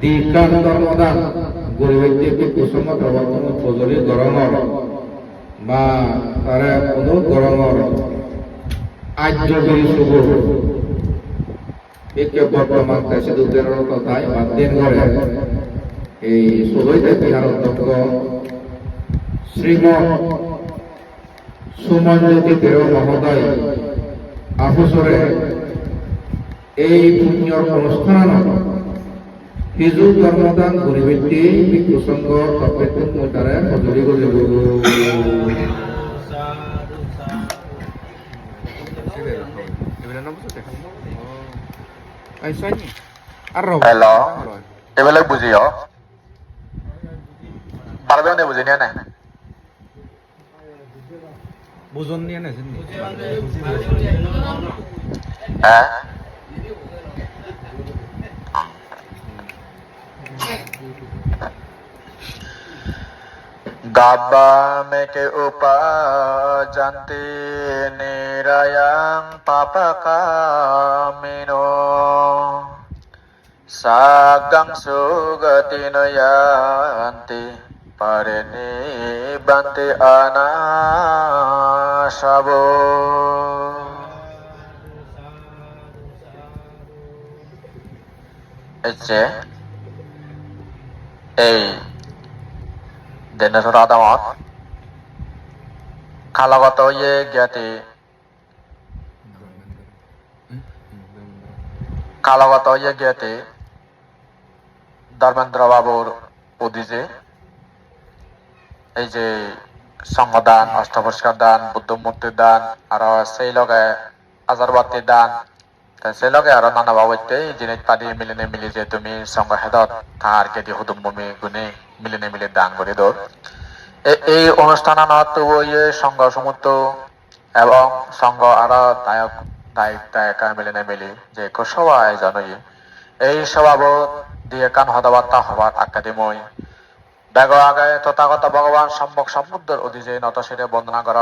Dikan Tormodan Gurwiti Kusuma Prabhatana Fojori Gorongor বা তারা কোনো গরমর আজ্ঞগিরি সুবুর একে বর্তমান দেশে দুধের কথায় বাদ্যেন করে এই সদৈতে বিহার অধ্যক্ষ শ্রীমৎ সুমনজ্যোতি দেও মহোদয় আফসরে এই পুণ্যর অনুষ্ঠান হিজু ধর্মদান পরিবৃত্তি প্রসঙ্গ তপেতুন মোটারে হজরি গজে গুরু Hello, এবেলে বুঝিও পারবে না বুঝি না বুঝন নিয়ে না হ্যাঁ Gaba meke upa janti nirayang papakamino sagang sugati nayanti pareni banti anasabo Ece Dene Radamot Kalagato ye gyati Kalagato ye gyati Dharmendra Babur Udije এই যে সংঘদান অষ্টপুরস্কার দান বুদ্ধ মূর্তির দান আর সেই লগে আজারবাতি দান সেই লগে আর নানা বাবুতে জিনিস পাদি মিলিনে মিলি যে তুমি সংঘ হেদত তার গেদি হুদুম ভূমি গুণে মিলিনে মিলে দান করে দৌড় এই অনুষ্ঠানত ইয়ে সংঘ সমুদ্র এবং সংঘ আর দায়ক দায়িকা মিলিনে মিলি যে সবাই জানই এই স্বভাবত দিয়ে কান হদাবার্তা হবার আকাদেময় দেখ আগে তথাগত ভগবান সম্যক সমুদ্রের অধিজে নতশিরে বন্দনা কর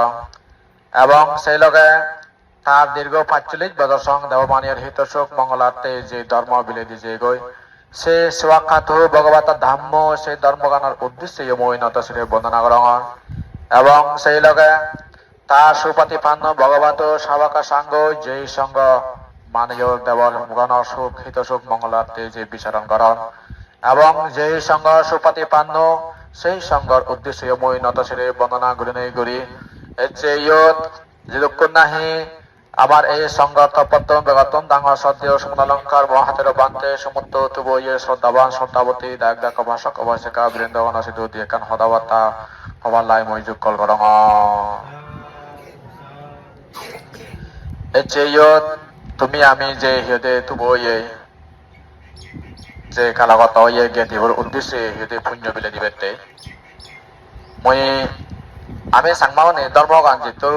এবং সেই লগে তার দীর্ঘ ৪৫ বছর সং দেবমানিয়ার হিতসুখ মঙ্গলার্থে যে ধর্ম বিলেদি যে গই সে স্বাক্ষাত ভগবত ধাম্য সেই ধর্মগানের উদ্দেশ্যে মই নতশিরে বন্দনা কর এবং সেই লগে তার সুপ্রতিপান্ন ভগবত শাবকা সাঙ্গ যেই সঙ্গ মাননীয় দেবর গণ সুখ হিতসুখ মঙ্গলার্থে যে বিচরণ করন এবং যেই সঙ্গ সুপ্রতিপান্ন সেই সঙ্গর উদ্দেশ্যে মই নতশিরে বন্দনা করি ইয়ত যেদুক্ষণ নাহি আমার এই সঙ্গ তপত্তম বেগতম ডাঙর সদ্য সমলঙ্কার মহাতের বান্তে সমুদ্র তুব ইয়ে শ্রদ্ধাবান শ্রদ্ধাবতী দায়ক দায়ক ভাষক অবশ্যকা বৃন্দাবন সিধু দিয়ে কান হদাবার্তা হবার লাই মই যুগল করং ইয়ত তুমি আমি যে হিয়দে তুব ইয়ে যে কালাগত ইয়ে জ্ঞাতিবর উদ্দেশ্যে হিয়দে পুণ্য বিলে দিবেতে মই আমি সাংমাওনে ধর্মগান যেহেতু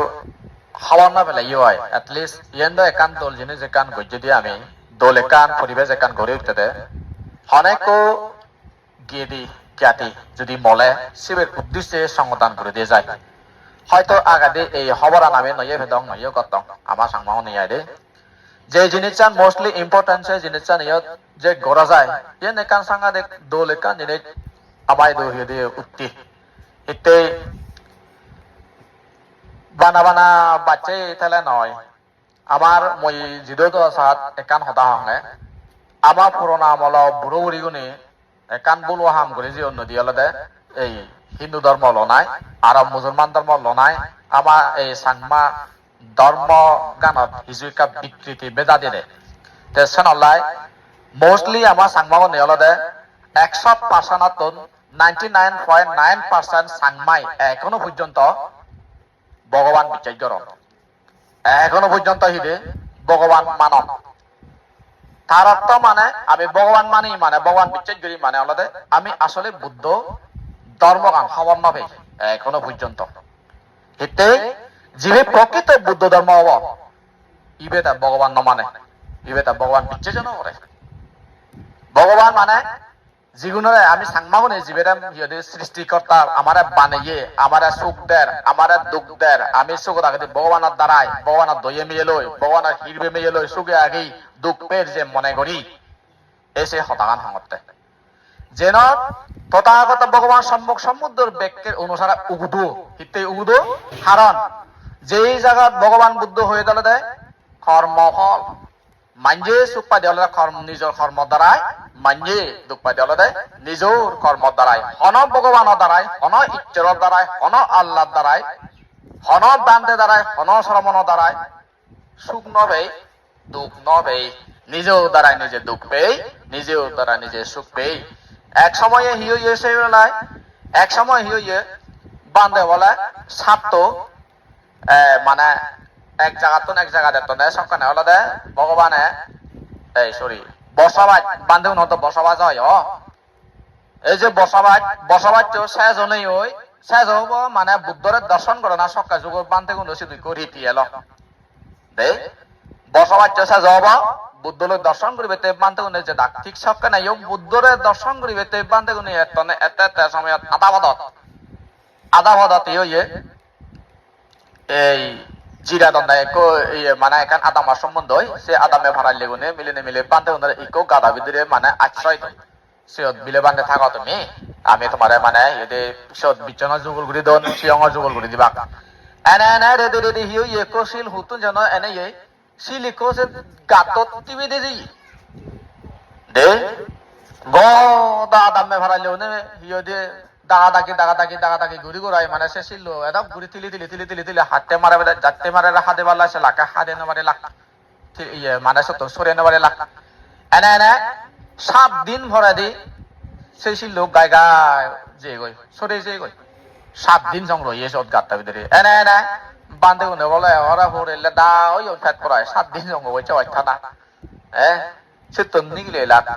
খাওয়ার না পেলে ইয়ে হয় এটলিস্ট ইয়েন্দ একান দল জিনিস একান গজ্য দিয়ে আমি দল একান পরিবেশ একান গড়ে উঠতে অনেকও গিয়ে দি জ্ঞাতি যদি মলে শিবের উদ্দেশ্যে সংগঠন করে দিয়ে যায় হয়তো আগাদে এই খবরা নামে নয়ে ভেদং নয়ে করতং আমার সাংমাও নিয়ে দে যে জিনিস চান মোস্টলি ইম্পর্টেন্ট সে জিনিস চান ইয়ত যে গড়া যায় ইয়ে একান সাংগা দেখ দল একান জিনিস আমায় দো হিয়ে দিয়ে উঠতি এতে বানা বানা বাচ্চা তাহলে নয় আমার মই জিদত সাত একান হতা হঙে আমার পুরোনা আমল বুড়ো বুড়ি গুণি একান বুলো হাম করে যে অন্য দিয়ে আলাদা এই হিন্দু ধর্ম লনাই আর মুসলমান ধর্ম লনাই আমার এই সাংমা ধর্ম গানত হিজুকা বিকৃতি বেদা দিয়ে তেসন অলাই মোস্টলি আমার সাংমা নিয়লদে 100% 99.9% সাংমাই এখনো পর্যন্ত ভগবান বিচার্য এখনো পর্যন্ত হিদে ভগবান মানব তার অর্থ মানে আমি ভগবান মানি মানে ভগবান বিচার্য মানে আলাদা আমি আসলে বুদ্ধ ধর্মগান হবার নবে এখনো পর্যন্ত হিতে যিনি প্রকৃত বুদ্ধ ধর্ম হব ইবে তা ভগবান ন মানে ইবে তা ভগবান বিচার্য নরে ভগবান মানে যিগুণরে আমি সাংমাগুনে জীবেরাম যদি সৃষ্টিকর্তা আমারে বানিয়ে আমারে সুখ দের আমারে দুঃখ দের আমি সুখ রাখতে ভগবানের দ্বারাই ভগবানের দইয়ে মিয়ে লই ভগবানের হিরবে মিয়ে লই সুখে আগেই দুঃখ পের যে মনে করি এসে হতাগান হঙতে যেন তথাগত ভগবান সম্মুখ সমুদ্রের ব্যক্তির অনুসারে উগুদু হিতে উগুদু কারণ যেই জায়গাত ভগবান বুদ্ধ হয়ে গেল দেয় কর্মফল মাঞ্জে সুখ পাই দেওয়া কর্ম নিজের কর্ম দ্বারাই মাঞ্জে দুঃখ পাই দেওয়া দেয় নিজের কর্ম দ্বারাই হন ভগবানের দ্বারাই হন ঈশ্বরের দ্বারাই হন আল্লাহর দ্বারাই হন বান্ধে দ্বারাই হন শ্রমণের দ্বারাই সুখ নবে দুঃখ নবে নিজেও দ্বারাই নিজে দুঃখ পেয়ে নিজেও দ্বারা নিজে সুখ পেয়ে এক সময়ে হিয়ে সেই বেলায় এক সময় হিয়ে বান্ধে বলে সাত মানে এক জায়গা তো এক জায়গা দেখতো না সবখানে হলো দে ভগবানে এই সরি বসবাস বান্ধে উন্নত বসবাস হয় এই যে বসবাস তো শেষ হলেই ওই শেষ হব মানে বুদ্ধরের দর্শন করে না সকাল যুগ বান্ধে কোনো শুধু করিতি এলো দে বসবাস তো শেষ হব বুদ্ধলের দর্শন করিবে তে বান্ধে কোনো যে ডাক ঠিক সবখানে বুদ্ধরের দর্শন করিবে তে বান্ধে কোনো এত সময় আধা বদত ইয়ে এই জিরা দন্দা একো মানে এখান আদামার সম্বন্ধ সে আদামে ভাড়াই লেগুনে মিলে বান্ধে উনার ইকো গাদা ভিতরে মানে আশ্রয় দেয় সে বিলে বান্ধে থাকো তুমি আমি তোমার মানে এদের পিছত বিচনা যুগল করে দন সিয়ং যুগল করে দিবা এনে এনে রে দে রে হিও একো শিল হুতুন যেন এনে শিল ইকো সে গাতত টিভি দে যাই দে গদা আদামে ভাড়াই লেগুনে হিও দিয়ে দাগাদাগি ঘুরি ঘুরাই মানে সে ছিল একদম ঘুরি তিলি হাতে মারে যাতে মারে হাতে বালা সে লাকা হাতে নেবারে লাখ ইয়ে মানে সত সরে নেবারে লাখ এনে এনে 7 দিন ভরা দি সেই ছিল গায় যে গই সরে যে গই 7 দিন জং রইয়ে সব গাত্তা ভিতরে এনে এনে বান্ধে উনে বলে ওরা হরেলে দা ওই ফেট করায় 7 দিন জং গই চাই থানা সে তো নিগলে লাখ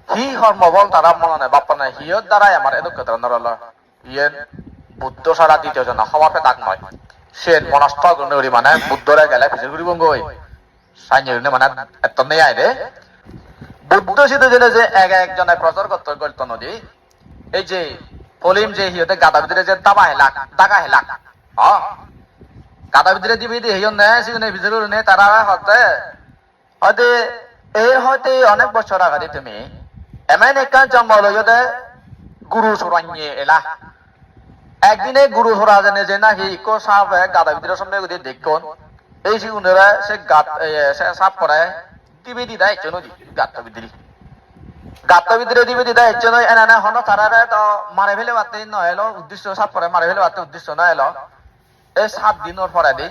হি হর্মবল তারা মনে নাই বাপ্পা নাই হিয়র দ্বারাই আমার এদুক নরল ইয়েন বুদ্ধ সারা দ্বিতীয় জন হওয়াতে ডাক নয় সে মনস্থ গুণরি মানে বুদ্ধরে গেলে ফিসে ঘুরিব গই সাইনে মানে এত নেই আই রে বুদ্ধ সিদ্ধ জেনে যে একজনে প্রচার করত নদী এই যে কলিম যে হিয়তে গাদা ভিতরে যে দাগা হেলাক গাদা ভিতরে দিবি দি হিয়ন নে সিনে ভিতরে নে তারা হতে হতে এই হতে অনেক বছর আগে তুমি এমন একটা জঙ্গল হইতে গুরু সুরাইয়ে এলা একদিনে গুরু সুরা জানে যে না হি কো সাপ গাদা ভিতরে সামনে গদি দেখুন এই যে উনারা সে গাত সে সাপ করে দিবে দি দেয় চনো দি গাত ভিতরে দিবে দি দেয় চনো এনা হন তারারে তো মারে ফেলে বাতে ন এলো উদ্দেশ্য সাপ করে মারে ফেলে বাতে উদ্দেশ্য না এলো এই 7 দিনের পরে দি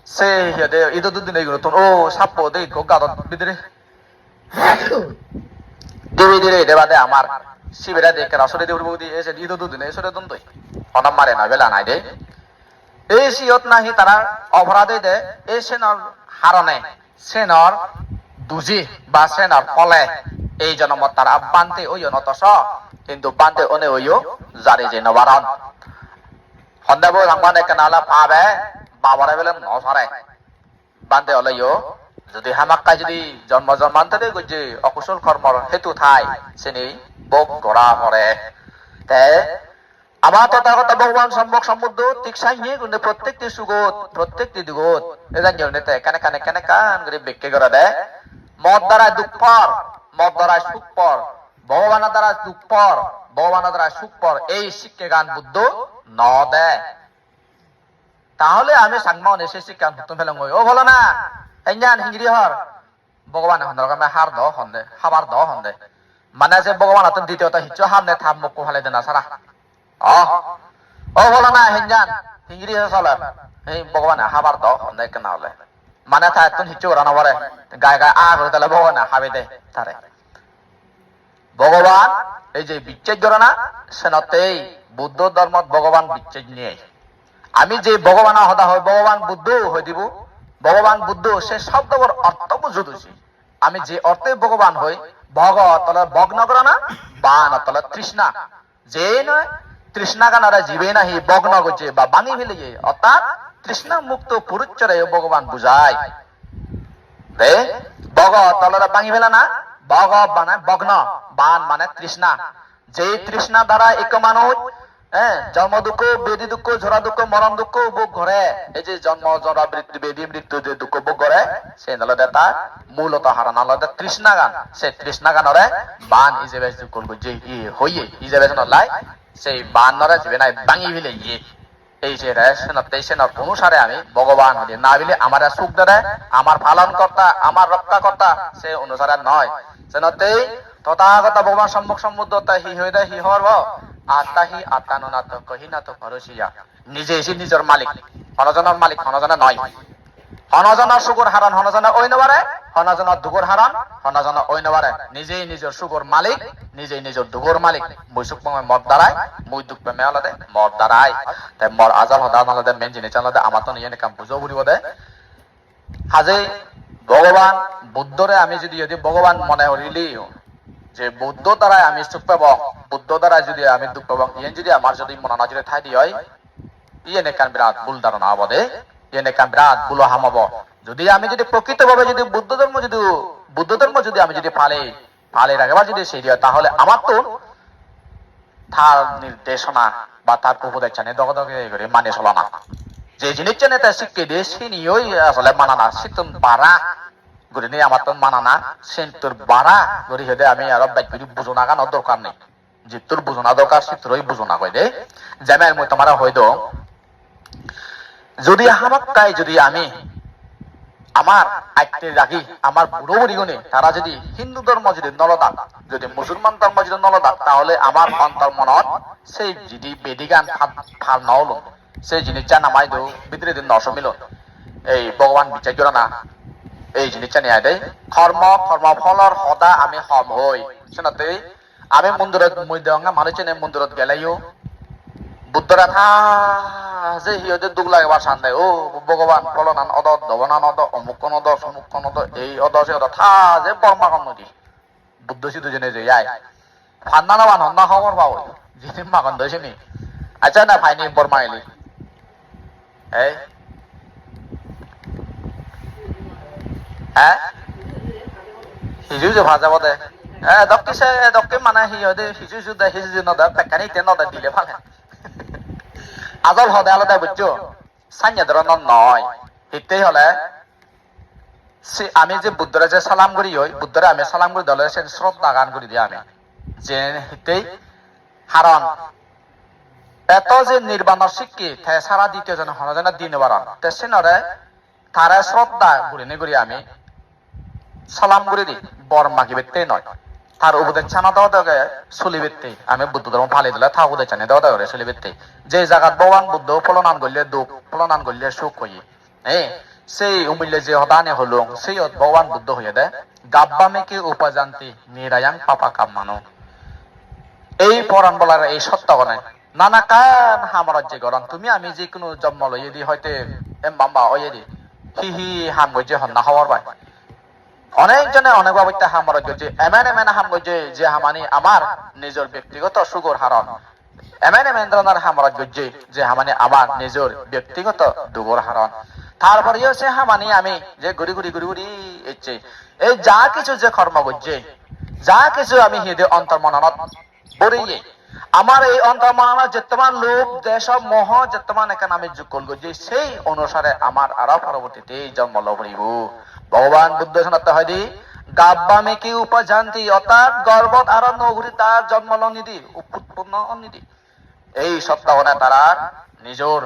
সে হেদে ইদো দুদিন এগুলো তো ও সাপ দে কো গাদ ভিতরে ধীরে এটা বাদে আমার শিবেরা দেখে আসলে দেউর বৌদি এসে ঈদ দুদিনে এসে দন্তই অনাম মারে না বেলা নাই দে এই সিয়ত নাহি তারা অপরাধে দে এই সেনর হারণে সেনর দুজি বা সেনর ফলে এই জন্ম তারা বানতে ওই নতস কিন্তু বানতে ওনে ওইও জারি যে নবারণ হন্দাবো রাংবান এক নালা পাবে বাবারে বেলে নসরে বানতে হলেও যদি হামাক্কা যদি জন্মান্তরে যে অকুশল কর্মর হেতু থাই সেনি বক গড়া পরে আমার তথাগত ভগবান সম্মুখ সমুদ্র তীক্ষাই নিয়ে গুণে প্রত্যেকটি সুগত প্রত্যেকটি দুগত এদান জনেতে কানে কান করে বেক্কে করে দেয় মদ দ্বারা দুঃখ পর মদ দ্বারা সুখ পর ভগবানের দ্বারা দুঃখ পর ভগবানের দ্বারা সুখ পর এই শিক্ষে গান বুদ্ধ ন দেয় তাহলে আমি সাংমাও এসে শিক্ষা নতুন ফেলাম ও বলো না এঞ্জান হিংরি হর ভগবান হন্দে হার দ হন্দে হাবার দ হন্দে মানে যে ভগবান আতন দ্বিতীয়ত হিচ্ছ হামনে থাম মুখ হালে দেনা সারা ও বলো না হেঞ্জান হিংরি চলে এই ভগবান হাবার দ হন্দে কেন হলে মানে তা এতন হিচ্ছ ওরা না বলে গায়ে আ করে তাহলে ভগবান হাবে দে তারে ভগবান এই যে বিচ্ছেদ করে না সেনতেই বুদ্ধ ধর্ম ভগবান বিচ্ছেদ নিয়ে আমি যে ভগবান হদা হয় ভগবান বুদ্ধ হয়ে দিব ভগবান বুদ্ধ সে শব্দর অর্থ বুঝুছি আমি যে অর্থে ভগবান হই ভগ তলে ভগ্ন করে না বান তলে তৃষ্ণা যে নয় তৃষ্ণা গানারা জীবে নাহি ভগ্ন করছে বা বাঙি ফেলে যে অর্থাৎ তৃষ্ণা মুক্ত পুরুচ্চরে ভগবান বুঝায় রে ভগ তলরা বাঙি ফেলে না ভগ মানে ভগ্ন বান মানে তৃষ্ণা যে তৃষ্ণা দ্বারা এক মানুষ জন্ম দুঃখ, বেদি দুঃখ, ঝরা দুঃখ, মরণ দুঃখ ভোগ করে। এই যে জন্ম, জরা, মৃত্যু, বেদি, মৃত্যু যে দুঃখ ভোগ করে, সে নলদে তার মূলত হারান আলাদা তৃষ্ণা গান। সে তৃষ্ণা গানরে বান হিসেবে করবো যে হইয়ে হিসেবে নলাই সেই বান নরে যাবে না ভাঙি ফেলে ইয়ে এই যে রেশনের অনুসারে আমি ভগবান হই না বিলে আমার সুখ দেয়, আমার পালন কর্তা, আমার রক্ষা কর্তা, সে অনুসারে নয়। সেনতেই তথাগত ভগবান সম্মুখ সমুদ্রতা হি হয়ে দেয় হি হর আত্মা হি আত্মানুনাথ কহিনাথ পরশিয়া। নিজে এসে নিজের মালিক, হনজনের মালিক, হনজনে নয়। হনজনের সুগর হারান হনজনে ওই নবারে, হনজনের দুগর হারান হনজনে ওই নবারে। নিজেই নিজের সুগর মালিক, নিজেই নিজের দুগর মালিক। মুই সুখ পামে মদ দাঁড়ায়, মুই দুঃখ পামে আলাদে মদ দাঁড়ায়। তাই মর আজাল হদান আলাদে মেন জিনিস আলাদে আমার তো নিয়ে কাম বুঝাও বুড়িব দে। হাজে ভগবান বুদ্ধরে আমি যদি ভগবান মনে হরিলি যে বুদ্ধ দ্বারাই আমি সুখ পাব, বুদ্ধ দ্বারা যদি আমি দুঃখ পাব, ইয়ে যদি আমার যদি মনে নজরে ঠাই দিয়ে হয়, ইয়ে নেকান বিরাট ভুল ধারণা হব দে, ইয়ে নেকান বিরাট ভুল হামাব। যদি আমি যদি প্রকৃতভাবে যদি বুদ্ধ ধর্ম যদি আমি যদি ফালে রাখবার যদি সেই হয়, তাহলে আমার তো তার নির্দেশনা বা তার উপদেশ জানে দগদগে করে মানে চলা না। যে জিনিস জানে তার শিক্ষা দিয়ে সে নিয়েই আসলে মানা না, সে তো বাড়া গড়ি নিয়ে আমার তো মানা না, সে তোর বাড়া গড়ি হেদে আমি আরো বাইক করি বুঝো না গানোর দরকার নেই। যে তোর বুঝো না দরকার সে তোরই বুঝো না কই দে। যেমন মই তোমার হইদ যদি হামাক্কাই যদি আমি আমার আইতে রাখি আমার বুড়ো বুড়ি গুণে তারা যদি হিন্দু ধর্ম যদি নলদাক, যদি মুসলমান ধর্ম যদি নলদাক, তাহলে আমার অন্তর মনত সেই যদি বেদিগান ফাল নল সেই জিনিসটা নামাই দেও ভিতরে দিন নসমিল এই ভগবান বিচার করে না। এই জিনিসটা নিয়ে দেয় কর্ম ফলর সদা আমি হম হই। শুনতে আমি মন্দিরত মই দেওয়া মানুষ মন্দিরত গেলেও বুদ্ধরা থা যে সিহঁতে দুখ লাগবার চান দেয়, ও ভগবান ফলনান অদ দবনান অদ অমুক নদ সমুক নদ এই অদ সে অদ থা যে বর্মাকন নদী বুদ্ধ সিদ্ধ জেনে যে আয় ফান্না না বান হন্না খবর পাও যিনি মাকন দইছে নি আচ্ছা না ফাইনি বর্মা এলি এই হ্যাঁ সিজু যে ভাজাব দে দক্ষে মানে সিহঁতে সিজু নদা পেকানি তে নদা দিলে ফালে আজল হদে আলাদা বুঝছো সাইয়া ধরনের নয়। হিতেই হলে আমি যে বুদ্ধরে যে সালাম করি হই বুদ্ধরে আমি সালাম করি দলে সে শ্রদ্ধা গান করি দিই আমি যে হিতেই হারণ এত যে নির্বাণর শিক্ষি তে সারা দ্বিতীয় জন হনজনা দিন বারণ তে সিনরে তারা শ্রদ্ধা ঘুরি নি করি আমি সালাম করে দিই বর মাগি বেতে নয় তার উপদেশ ছানা দেওয়া দেওয়া চলি বেতে আমি বুদ্ধ ধর্ম ফালি দিলে তা উপদেশ ছানি দেওয়া দেওয়া চলি বেতে যে জায়গাত ভগবান বুদ্ধ ফলনান করলে দুঃখ ফলনান করলে সুখ হই সেই উমিল্লে যে হদানে হল সেই ভগবান বুদ্ধ হইয়া দেয় গাব্বামেকে উপাজান্তি নিরায়াং পাপা কামানো। এই পরাণ বলার এই সত্য গণে নানা কান হামরাজ্যে গরণ তুমি আমি যে কোনো জন্ম লইয়ে দি হয়তো এম বাম্বা ওয়ে দি হি হাম গজ্জে হন না হওয়ার পায় অনেকজনে অনেক বাবত্যা হামরাজ্য যে এমন হাম গজ্জে যে হামানি আমার নিজের ব্যক্তিগত সুগর হারণ এমন ধরনের হামরাজ্য যে হামানি আমার নিজের ব্যক্তিগত দুগর হারণ তারপরেও সে হামানি আমি যে ঘুরি ইচ্ছে এই যা কিছু যে কর্ম গজ্জে যা কিছু আমি হেদে অন্তর্মননত বরিয়ে আমার এই অন্তর্মননত যেতমান লোভ দেশ মোহ যেতমান এখানে আমি যুগল গজ্জে সেই অনুসারে আমার আরো পরবর্তীতে জন্ম লাভ করিব। ভগবান বুদ্ধ শোনাতে হয় দি গাব্বামে কি উপাজান্তি অর্থাৎ গর্বত আর নগরী তার জন্ম নিধি উৎপন্ন নিধি এই সত্তাবনে তারা নিজের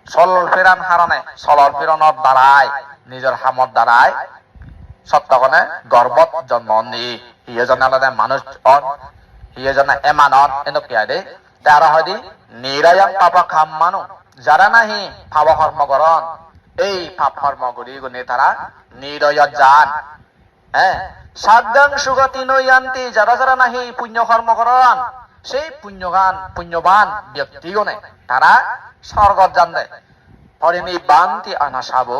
সলল ফেরান হারানে সলল ফেরানোর দ্বারায় নিজের হামর দ্বারায় সত্তাবনে গর্বত জন্ম নি হিয়েজন আলাদা মানুষ অন হিয়েজন এমানত এনেকিয়া দে তারা হয় দি নিরায়ং পাপা খাম মানু যারা নাহি পাপ কর্ম করন এই পাপ কর্ম করি গুণে তারা নিরয় যান সাধ্যাং সুগতি নয়ান্তি যারা যারা নাহি পুণ্য কর্ম করন সেই পুণ্যবান ব্যক্তিগণে তারা স্বর্গত যান দেয় হরিণী বান্তি আনাসাবো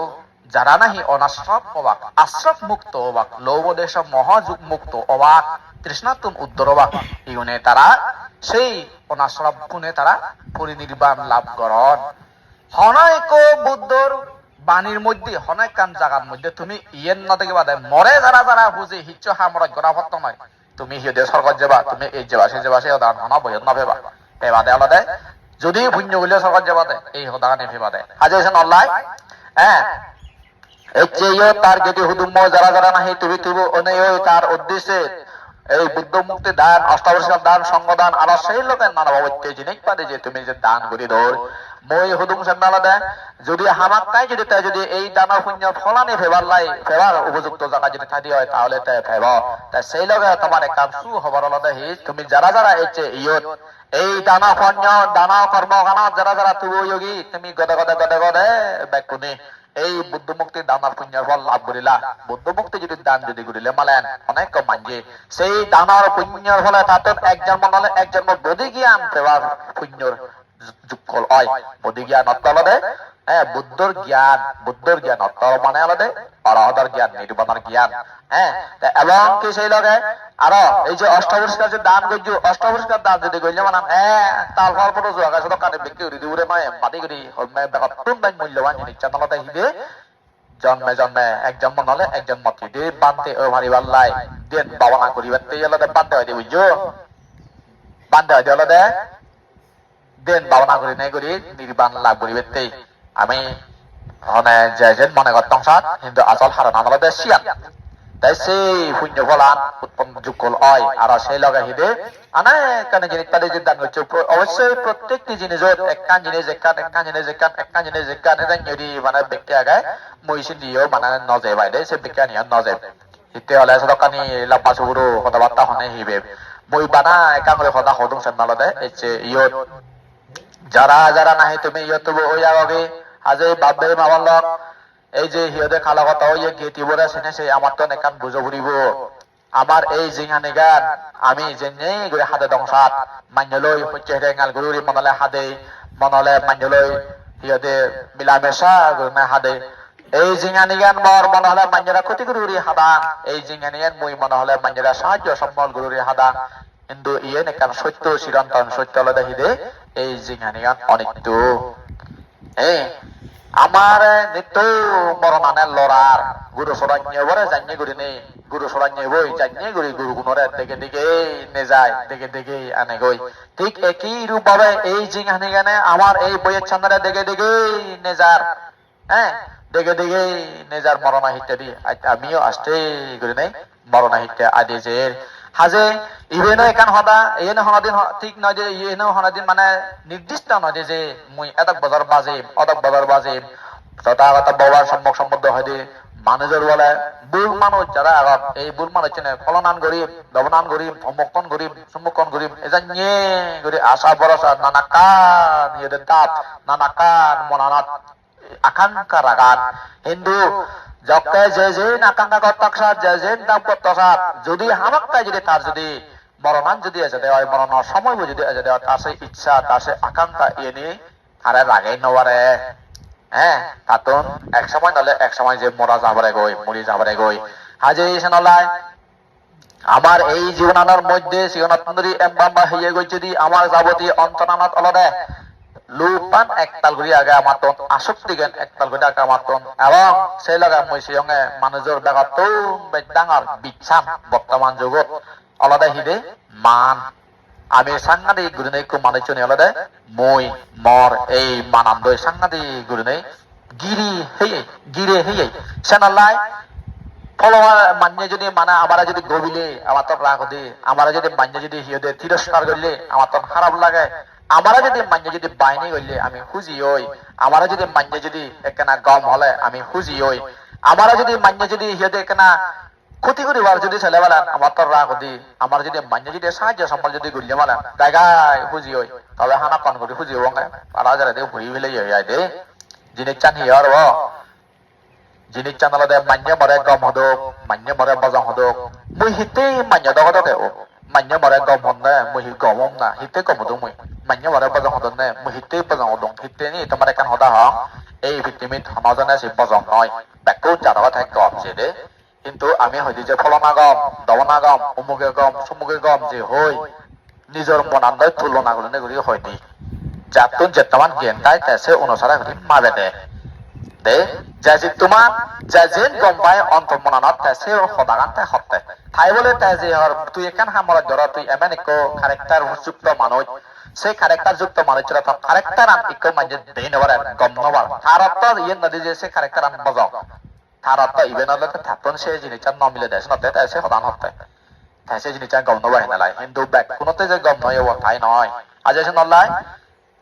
যারা নাহি অনাশ্রফ অবাক আশ্রফ মুক্ত অবাক লৌবদেশ মহাযুগ মুক্ত অবাক তৃষ্ণাতুম উত্তর অবাক এই গুণে তারা সেই অনাশ্রফ গুণে তারা পরিনির্বাণ লাভ করন। হনৈক বুদ্ধর বাণীর মধ্যে হনেক কান জাগার মধ্যে তুমি ইয়েন না দেখে বাদে মরে যারা বুঝে হিচ্ছ হামরাজ করা ভক্ত নয় তুমি হিদে স্বর্গ যাবা তুমি এই যাবা সে যাবা সে হনা বই না ভেবা এ বাদে আলাদা যদি পুণ্য গুলো সরকার যাবাতে এই হদাগানে ফেবাদে আজ এসে নল্লাই হ্যাঁ তার যদি হুদুম যারা যারা নাহি তুমি তুমি তার উদ্দেশ্যে এই বুদ্ধ মুক্তি দান অষ্টাবস্কার দান সংগদান আর সেই লোকের নানা বাবত্য জিনিস পারে যে তুমি যে দান করি ধর মই হুদুম সান্নালা দেয় যদি হামাক তাই যদি তাই যদি এই দানা পুণ্য ফলানি ফেবার উপযুক্ত জায়গা যদি থাকি হয় তাহলে তাই ফেব তাই সেই লগে তোমার কাম সু হবার আলাদা হি তুমি যারা যারা এই দানা পুণ্য দানা কর্মখানা যারা যারা তুয়োগী তুমি গদে গদে গদে গদে ব্যাকুনি এই বুদ্ধ মুক্তির দানার পুণ্যের ফল লাভ করিলা বুদ্ধ মুক্তি যদি দান যদি করিলে মালেন অনেক কম মানছে সেই দানার পুণ্যের ফলে তাতে এক জন্ম নালে এক জন্ম বদি জ্ঞান পেবার পুণ্যর যুগল হয় বদি জ্ঞান অত্তলদে হ্যাঁ বুদ্ধর জ্ঞান অত্তল মানে আলাদে অরহদার জ্ঞান নির্বাণের জ্ঞান হ্যাঁ এবং কি সেই লগে আরো এই যে অষ্টাবস্কার যে দান করছো অষ্টাবস্কার দান যদি করলে মানে হ্যাঁ তার ফল পর যোগা শুধু কানে বিক্রি করি দিবরে নয় মাটি করি অত্যন্ত মূল্যবান জিনিস চানালতে হিদে জন্মে জন্মে এক জন্ম নলে এক জন্ম দিয়ে বানতে ও ভারি বাল্লাই দেন বাবনা করিবার তেই আলাদা বান্ধে হয় বুঝছো বান্ধে হয় আলাদা দেন বাবনা করি নাই করি নির্বাণ লাভ করিবার তেই আমি যে মনে করতাম সাত কিন্তু আসল হারান আলাদা শিয়ান তাই সেই পুণ্য ফলান উৎপন্ন যুগল হয় আর সেই লগে হিদে অনেক জিনিস তাদের যে দান করছে অবশ্যই প্রত্যেকটি জিনিসের একখান জিনিস একখান জিনিস মানে ব্যক্তি আগায় মহিষী দিয়েও মানে নজে বাইরে সে বিজ্ঞানী নজে হিতে হলে সদকানি লাম্বা সুগুরু কথাবার্তা হনে হিবে মই বানা একাঙ্গলে সদা হদম সেনালদে ইয়ত যারা যারা নাহি তুমি ইয়ত ওই আগে আজ এই বাপবে মামার লগ এই যে হিয়দে খালা কথা ওই গেতি বলে শুনে সেই আমার তো নেকান বুঝো ঘুরিব আমার এই জিঙানি গান আমি যে নেই করে হাতে দংসাত মান্যলই হচ্ছে রেঙাল গুরুরি মনলে হাদে মনলে মান্যলই হিয়দে মিলামেশা গুরুনে হাদে এই জিঙানি গান মর মনে হলে মান্যরা ক্ষতি গুরুরি হাদা এই জিঙানি গান মই মনে হলে মান্যরা সাহায্য সম্বল গুরুরি হাদা কিন্তু ইয়ে নেকান সত্য চিরন্তন সত্য হলে দেখিদে এই জিঙানি গান অনেক আমার নিত্য মরণানের লড়ার গুরু সরান্য বরে জানিয়ে গুড়ি নেই গুরু সরান্য বই জানিয়ে গুড়ি গুরু গুণরে দেখে দেখে নে যায় দেখে দেখে আনে গই ঠিক একই রূপ ভাবে এই জিঙানি গানে আমার এই বইয়ের চন্দ্রে দেখে দেখে নেজার হ্যাঁ দেখে দেখে নেজার মরণা হিটে আমিও আসতে গুড়ি নেই মরণা হিটে আদি যে হাজে ইভেনো এখান হদা এনে হনাদিন ঠিক নয় যে ইয়েনো হনাদিন মানে নির্দিষ্ট নয় যে মুই এতক বাজার বাজে তথাগত বাবার সম্মুখ সম্বদ্ধ হয় যে মানুষের বলে বুল মানুষ যারা আগত এই বুল মানুষ চেনে ফলনান গরিব দবনান গরিব অমুকন গরিব সম্মুখন গরিব এজন নিয়ে গরিব আশা ভরসা নানা কান ইয়েদের তাপ নানা কান মনানাত আকাঙ্ক্ষা রাগান হিন্দু যকে যে আকাঙ্ক্ষা কর্তাক্ষা যে দাম কর্তাসাত যদি হামাক্তায় যদি তার যদি মরণান যদি এসে দেওয়া হয় মরণার সময় যদি এসে দেওয়া তার সেই ইচ্ছা তার সেই আকাঙ্ক্ষা ইয়ে নিয়ে আরে রাগে নবারে হ্যাঁ তাতন এক সময় নলে এক সময় যে মরা যাবারে গই মরি যাবারে গই হাজে এসে নলায় আমার এই জীবনানোর মধ্যে জীবনাত্মরি এমবাম্বা হইয়ে গই যদি আমার যাবতীয় অন্তনানাত অলদে লুপান একতাল ঘুরি আগে আমার তন আসক্তি জ্ঞান একতাল ঘুরি আগে আমার তন এবং সেই লগা মই সঙ্গে মানুষের দেখা তো ডাঙর বিচ্ছাম বর্তমান যুগত আলাদা হিদে মান আমি সাংঘাতিক গুরু নেই খুব মানুষ চনি আলাদা মই মর এই মানান্দ সাংঘাতিক গুরু নেই গিরে হেয়ে সেনাল্লাই ফলোয়ার মান্য যদি মানে আমরা যদি গবিলে আমার তো রাগ হতে আমরা যদি মান্য যদি হিয়দের তিরস্কার করলে আমার তো খারাপ লাগে আমরা যদি মান্য যদি বাইনি করলে আমি খুঁজি হই আমরা যদি মান্য যদি একখানা গম হলে আমি খুঁজি হই আমরা যদি মান্য যদি হিয়দে একখানা ক্ষতি করিবার যদি ছেলেবেলা আমার তো রাগ হতে আমার যদি মান্য যদি সাহায্য সম্বল যদি করলে মানে জায়গায় খুঁজি হই তবে হানা কন করে খুঁজি হবো তারা যারা দিয়ে ঘুরি ফেলে যায় দে জিনিস চান হিয়ার জিনিস চান আলাদা মান্য মরে গম হদক মান্য মরে বজং হদক মুই হিতে মান্য দকে মান্য মরে গম হন না মুই গমম না হিতে গম হদক মুই মান্য মরে বজং হদন না মুই হিতে বজং হদং হিতে নি তোমার এখান হদা হং এই ভিত্তিমিত সমাজনে সে বজং নয় ব্যাকুল জাতকা থাকে গম যে দে কিন্তু আমি হয়তো যে ফলনা গম দবনা গম অমুকে গম সমুকে গম যে হই নিজের মনান্দ তুলনা করে হয়নি যাতুন যেতমান জ্ঞান তাই সে অনুসারে মাবে দে যাজি তোমার যাজেন গম পায় অন্ত মনানত সে সদাগান তাই হতে তাই বলে তাই যে তুই এখান হামরা ধরা তুই এমন এক ক্যারেক্টার যুক্ত মানুষ সেই ক্যারেক্টার যুক্ত মানুষের তো ক্যারেক্টার আন ইকো মাঝে দেই নেবার গম নবার তার অর্থ ইয়ে নদী যে সে ক্যারেক্টার আন বজাও তার অর্থ ইভেন হলে থাকুন সে জিনিসটা ন মিলে দেশ নতে তাই সে হদান হতে তাই সে জিনিসটা গম নবাই নালাই কিন্তু ব্যাক কোনোতে যে গম নয় তাই নয় আজ এসে নল্লাই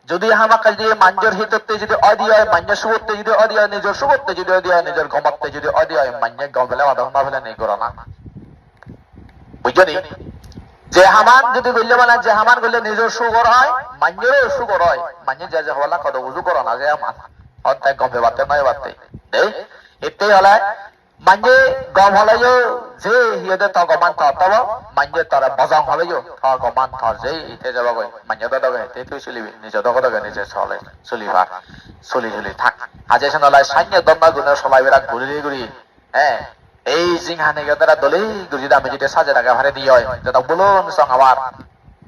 যদি হামাকাল দিয়ে মাঞ্জর হিততে যদি অদিয় মান্য সুবতে যদি অদিয় নিজের সুবতে যদি অদিয় নিজের গমতে যদি অদিয় মান্য গমলে মাদক না বলে নেই করো না বুঝলি যে হামান যদি বললে মানে যে হামান বললে নিজের সুগর হয় মান্যেরও সুগর হয় মান্য যে হলা কত উজু করো না যে আমার অন্তায় গমে বাতে নয় বাতে দেই এতে হলে মাঞ্জে গম হলেও যে হিয়দে ত গমান ত তব মাঞ্জে তরে বজং হলেও ত গমান থ যে ইতে যাব গই মাঞ্জে দগে তে তুই চলিবি নিজ দগে নিজে চলে চলিবা চলি থাক আজ এসে নলাই সান্য দম্বা গুণের সবাই বেড়া ঘুরি হ্যাঁ এই জিংহানে গেদারা দলি গুরি দামে যেটা সাজে টাকা ভারে দিয়ে হয় যেটা বলুন সং আমার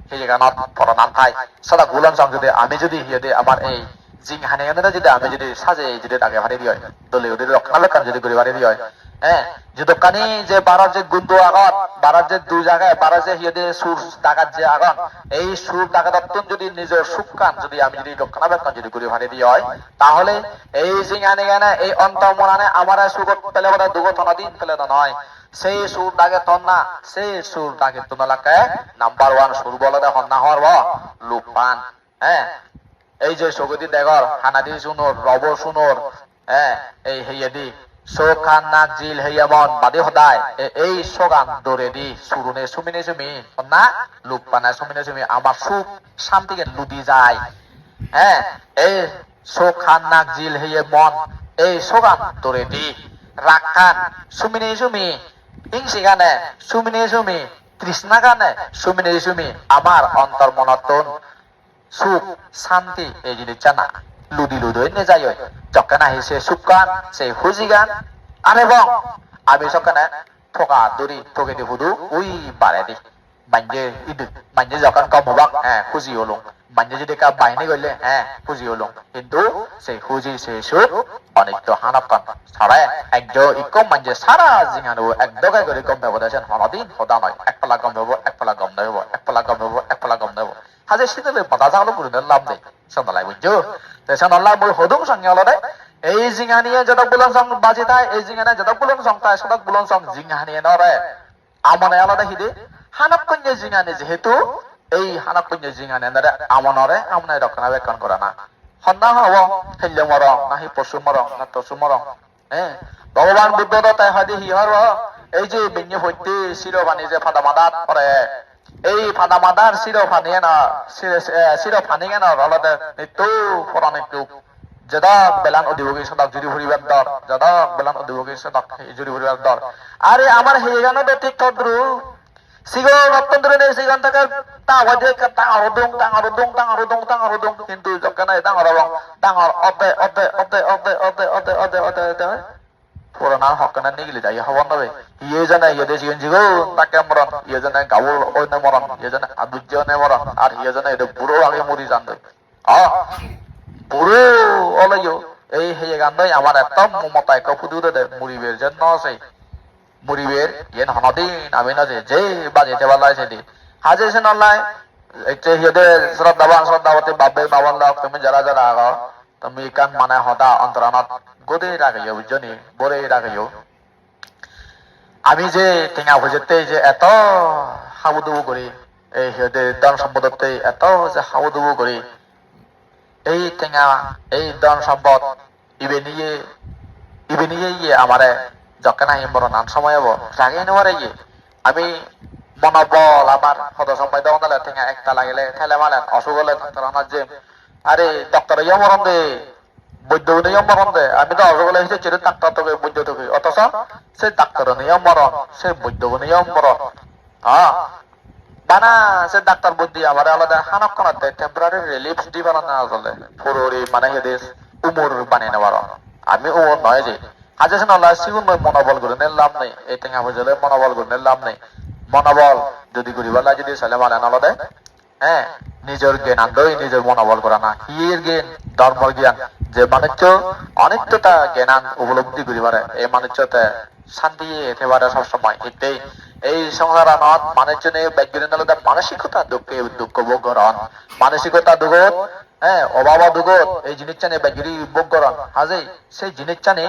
সেই জায়গা পড়ান থাই সদা গুলন সং যদি আমি যদি হিয়দে আমার এই জিংহানে গেদারা যদি আমি যদি সাজে যদি টাকা ভারে দিয়ে হয় দলি ওদের রক্ষণাবেক্ষণ যদি করে ভারে দিয়ে হয় হ্যাঁ যে দোকানি যে বারার যে গুন্দু আগন বারার যে দুই জায়গায় বারার যে হিয়দে সুর ডাকাত যে আগন এই সুর ডাকাতত্বন যদি নিজের সুকান যদি আমি যদি রক্ষণাবেক্ষণ যদি করে ভারে দিয়ে হয় তাহলে এই জিংহানে গেনা এই অন্তর মনানে আমার সুগত পেলে বলে দুগতনা দিন পেলে তো নয় সেই সুর ডাকে তন না সেই সুর ডাকে তোমালাকে নাম্বার 1 সুর বলে দেখো না হওয়ার লোক পান হ্যাঁ এই যে সগতি দেখর হানাদি শুনোর রব শুনোর হ্যাঁ এই হেয়েদি সোখান নাক জিল হেয়ামন বাদে হদায় এই সোগান দরে দি সুরুনে সুমিনে সুমি না লোক পানা সুমিনে সুমি আমার সুখ শান্তিকে লুদি যায় হ্যাঁ এই সোখান নাক জিল হেয়ে মন এই সোগান দরে দি রাখান সুমিনে সুমি হিংসি গানে সুমিনে সুমি তৃষ্ণা গানে সুমিনে সুমি আমার অন্তর মনতন সুখ শান্তি এই জিনিস জানা লুদি লুদই নে যাই যখন সে সুকান সে হুজি গান আর এবং আমি সকানে ঠোকা দড়ি ঠকে দি হুদু উই বারে দি মাঞ্জে ইদু মাঞ্জে যখন কম হবাক হ্যাঁ খুশি হলো মাঞ্জে যদি কা বাইনে গেলে হ্যাঁ খুশি হলো কিন্তু সেই হুজি সে সুখ অনেক তো হানাপান সারা একজন ইকম মাঞ্জে সারা জিঙানো এক দগায় করে গম দেবো দেশেন হনদিন হদা নয় এক পালা গম দেবো এক পালা গম দেবো এক পালা গম দেবো এক পালা গম দেবো হাজে শীতলে পাতা জাগলো করে লাভ নেই সন্ধ্যায় বুঝছো তেসন আল্লাহ মই হদুম সঙ্গে হলো রে এই জিঙানিয়ে যতক বুলন সং বাজি তাই এই জিঙানে যতক বুলন সং তাই সতক বুলন সং জিঙানিয়ে নরে আমনে আলাদা হিদে হানাপ কন্যা জিঙানে যেহেতু এই হানাপ কন্যা জিঙানে নরে আমনরে আমনে রক্ষণাবেক্ষণ করে না হন্না হব হেল্য মর নাহি পশু মর না তসু মর হ্যাঁ ভগবান বুদ্ধ তাই হয়তো হিহর এই যে বিজ্ঞ হইতে শিরবাণী যে ফাদা মাদাত করে এই ফাদা মাদার শির ফানিয়ে না রলতে নিত্য পরানিত্য যদক বেলান অধিভোগী সদক জুড়ি ভরিবার দর যদক বেলান অধিভোগী সদক জুড়ি ভরিবার দর আরে আমার হেগানো দে ঠিক তদ্রু সিগো রত্তন্দ্র নে সিগান থেকে তা হদে তা আরদং কিন্তু যখন এটা হরবং ডাঙর অদে পুরানা হকনা নিগলি যাই হবন নবে ইয়ে জানে ইয়ে দেশ ইয়ে জিগো তাকে মরন ইয়ে জানে গাউল ওনে মরন ইয়ে জানে আদুজ্য নে মরন আর ইয়ে জানে এটা পুরো আগে মরি জানতে পুরো অলয়ো এই হেয়ে গান্দই আমার একদম মমতা এক ফুদু দে মুরিবের জন্য আছে মুরিবের ইয়েন হনদিন আমি না যে বাজেতে বালাই সেদি হাজে সে নলাই এতে হিয়দে শ্রদ্ধাবতী বাব্বে বাবন লাখ তুমি যারা আগা তুমি কান মানে হদা অন্তরানাত গোদে রাখিও বুঝনি বরে রাখিও আমি যে টেঙা ভুজেতে যে এত হাবুদুবু করি এই হিয়দে ধন সম্পদতে এত যে হাবুদুবু করি এই টেঙা এই ধন সম্পদ ইবে নিয়ে ইয়ে আমারে যখন আহি বড় নান সময় হবো রাগে নেওয়ারে ইয়ে আমি মনোবল আমার হদ সময় দেওয়া নালে টেঙা একটা লাগিলে ঠেলে মালেন অসুখ হলে যে আরে ডক্টর ইয়ে মরণ দে বৈদ্য নিয়ম মরণ দে আমি তো অসুখ হলে হিসেবে চেরে ডাক্তার তোকে বৈদ্য তোকে অথচ সে ডাক্তার নিয়ম মরণ সে বৈদ্য নিয়ম মরণ হ্যাঁ বানা সে ডাক্তার বুদ্ধি আমার আলাদা হানক্ষণাতে টেম্পোরারি রিলিফ দিবার না আসলে পুরোরি মানে হেদেশ উমর বানিয়ে নেওয়ার আমি উমর নয় যে আজ আল্লাহ সিগুন মনোবল করে নিলাম নেই এই টেঙা বুঝলে মনোবল করে নিলাম নেই মনোবল যদি করিবার যদি ছেলে মানে আলাদা হ্যাঁ নিজের জ্ঞানান্দই নিজের মনোবল করা না হিয়ের জ্ঞান ধর্মর জ্ঞান যে মানুষ অনিত্যতা জ্ঞান উপলব্ধি করি পারে এই মানুষতে শান্তি এতে পারে সবসময় এতেই এই সংসারানত মানুষজনে ব্যাজ্ঞান আলাদা মানসিকতা দুঃখে দুঃখ ভোগ করন মানসিকতা দুগত হ্যাঁ অভাব দুগত এই জিনিস চানে ব্যাজ্ঞানি ভোগ করন হাজে সেই জিনিস চানে